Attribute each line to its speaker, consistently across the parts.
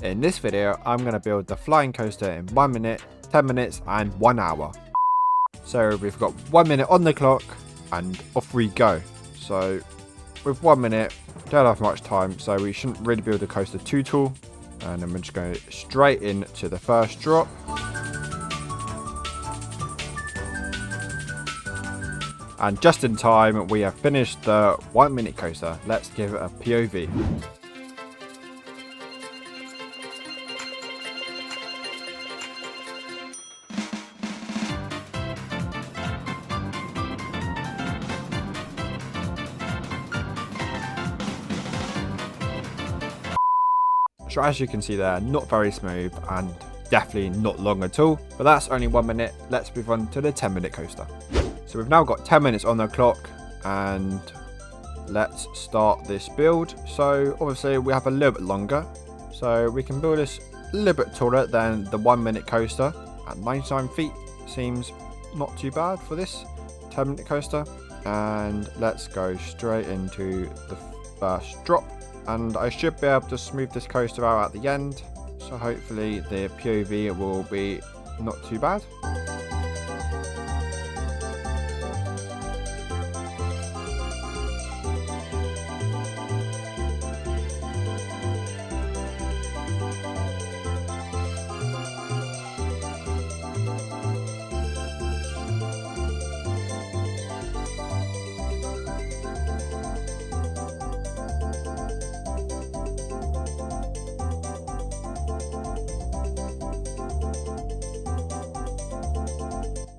Speaker 1: In this video, I'm going to build the flying coaster in 1 minute, 10 minutes and 1 hour. So we've got 1 minute on the clock and off we go. So with 1 minute, don't have much time, so we shouldn't really build the coaster too tall. And then we're just going straight into the first drop. And just in time, we have finished the 1 minute coaster. Let's give it a POV. So as you can see there, not very smooth and definitely not long at all, but that's only 1 minute. Let's move on to the 10-minute coaster. So we've now got 10 minutes on the clock and let's start this build. So obviously we have a little bit longer, so we can build this a little bit taller than the 1 minute coaster. At 99 feet seems not too bad for this 10-minute coaster. And let's go straight into the first drop. And I should be able to smooth this coaster out at the end, so hopefully the POV will be not too bad.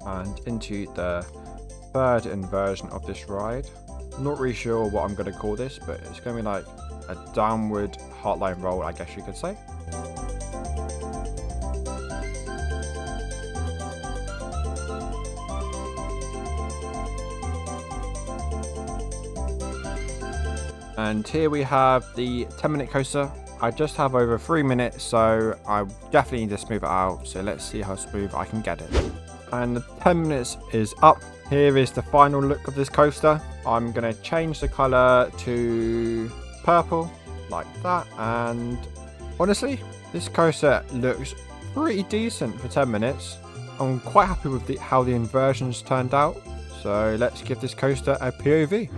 Speaker 1: And into the third inversion of this ride. Not really sure what I'm going to call this, but it's going to be like a downward heartline roll, I guess you could say. And here we have the 10-minute coaster. I just have over 3 minutes, so I definitely need to smooth it out. So let's see how smooth I can get it. And the 10 minutes is up. Here is the final look of this coaster. I'm going to change the colour to purple, like that. And honestly, this coaster looks pretty decent for 10 minutes. I'm quite happy with how the inversions turned out. So let's give this coaster a POV.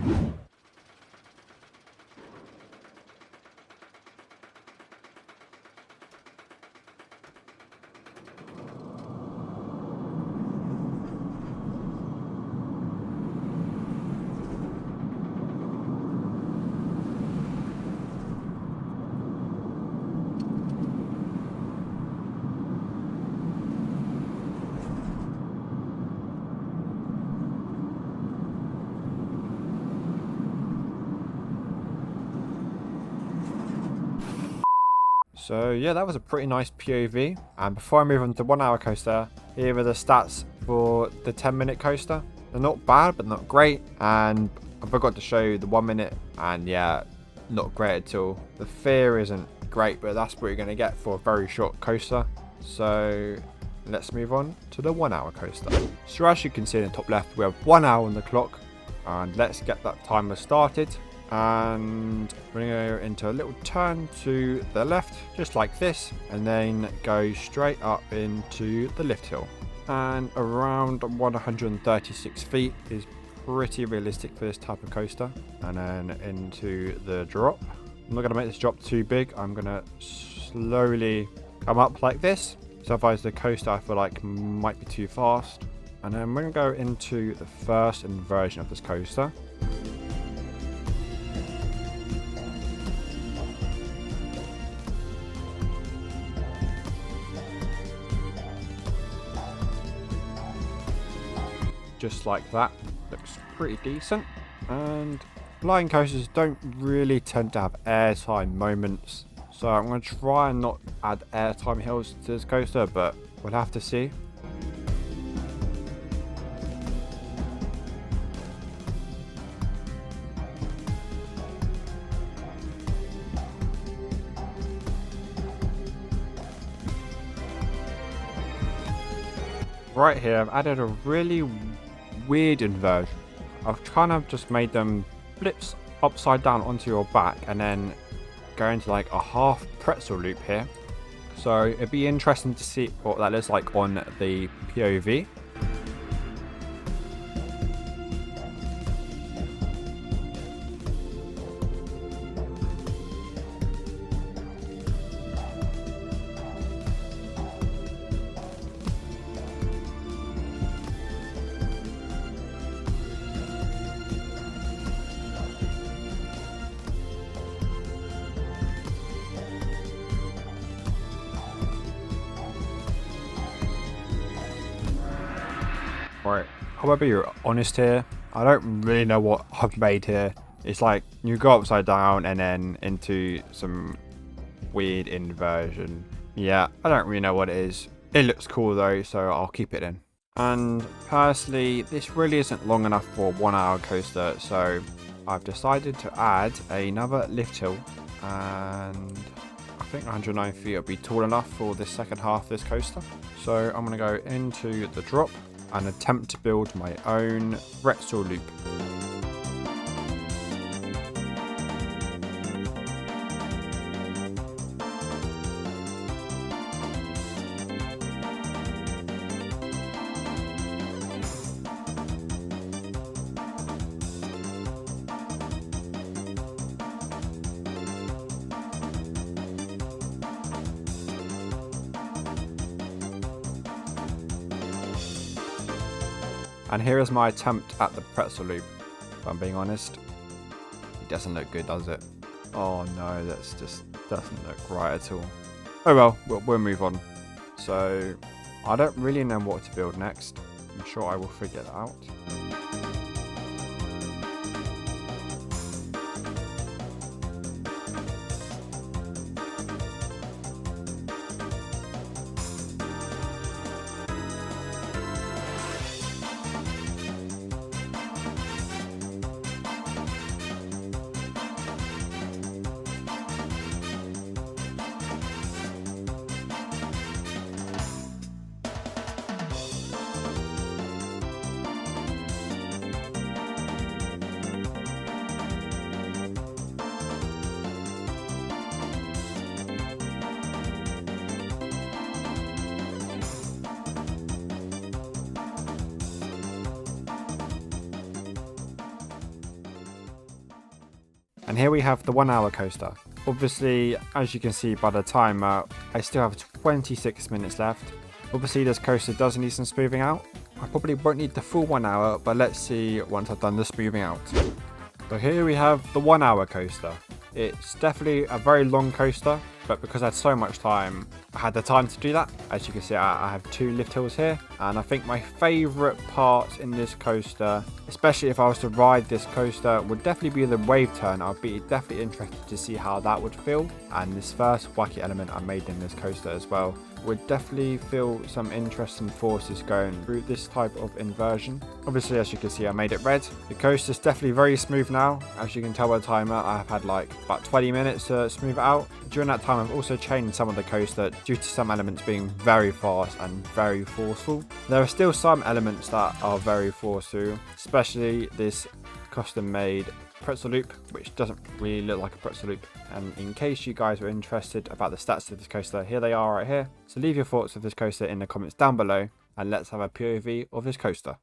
Speaker 1: So yeah, that was a pretty nice POV. And before I move on to 1 hour coaster, here are the stats for the 10-minute coaster. They're not bad, but not great. And I forgot to show you the 1 minute, and yeah, not great at all. The fear isn't great, but that's what you're going to get for a very short coaster. So let's move on to the 1 hour coaster. So as you can see in the top left, we have 1 hour on the clock. And let's get that timer started. And we're going to go into a little turn to the left, just like this, and then go straight up into the lift hill. And around 136 feet is pretty realistic for this type of coaster. And then into the drop. I'm not going to make this drop too big. I'm going to slowly come up like this, so otherwise the coaster I feel like might be too fast. And then we're going to go into the first inversion of this coaster. Just like that. Looks pretty decent. And flying coasters don't really tend to have airtime moments, so I'm going to try and not add airtime hills to this coaster, but we'll have to see. Right here, I've added a really weird inversion. I've kind of just made them flips upside down onto your back and then go into like a half pretzel loop here. So it'd be interesting to see what that looks like on the POV. Right, however you're honest here, I don't really know what I've made here. It's like you go upside down and then into some weird inversion. Yeah, I don't really know what it is. It looks cool though, so I'll keep it in. And personally, this really isn't long enough for a 1 hour coaster, so I've decided to add another lift hill, and I think 109 feet will be tall enough for this second half of this coaster. So I'm going to go into the drop and attempt to build my own pretzel loop. And here is my attempt at the pretzel loop. If I'm being honest, it doesn't look good, does it? Oh no, that's just doesn't look right at all. Oh well, we'll move on. So I don't really know what to build next. I'm sure I will figure that out. And here we have the 1 hour coaster. Obviously, as you can see by the timer, I still have 26 minutes left. Obviously this coaster does need some smoothing out. I probably won't need the full 1 hour, but let's see once I've done the smoothing out. So here we have the 1 hour coaster. It's definitely a very long coaster, but because I had so much time, I had the time to do that. As you can see, I have 2 lift hills here, and I think my favourite parts in this coaster, especially if I was to ride this coaster, would definitely be the wave turn. I'd be definitely interested to see how that would feel, and this first wacky element I made in this coaster as well would definitely feel some interesting forces going through this type of inversion. Obviously, as you can see, I made it red. The coaster is definitely very smooth now. As you can tell by the timer, I've had like about 20 minutes to smooth it out. During that time, I've also changed some of the coaster due to some elements being very fast and very forceful. There are still some elements that are very forceful, especially this custom made pretzel loop, which doesn't really look like a pretzel loop. And in case you guys were interested about the stats of this coaster, here they are right here. So leave your thoughts of this coaster in the comments down below, and let's have a POV of this coaster.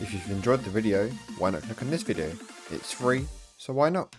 Speaker 1: If you've enjoyed the video, why not click on this video? It's free, so why not?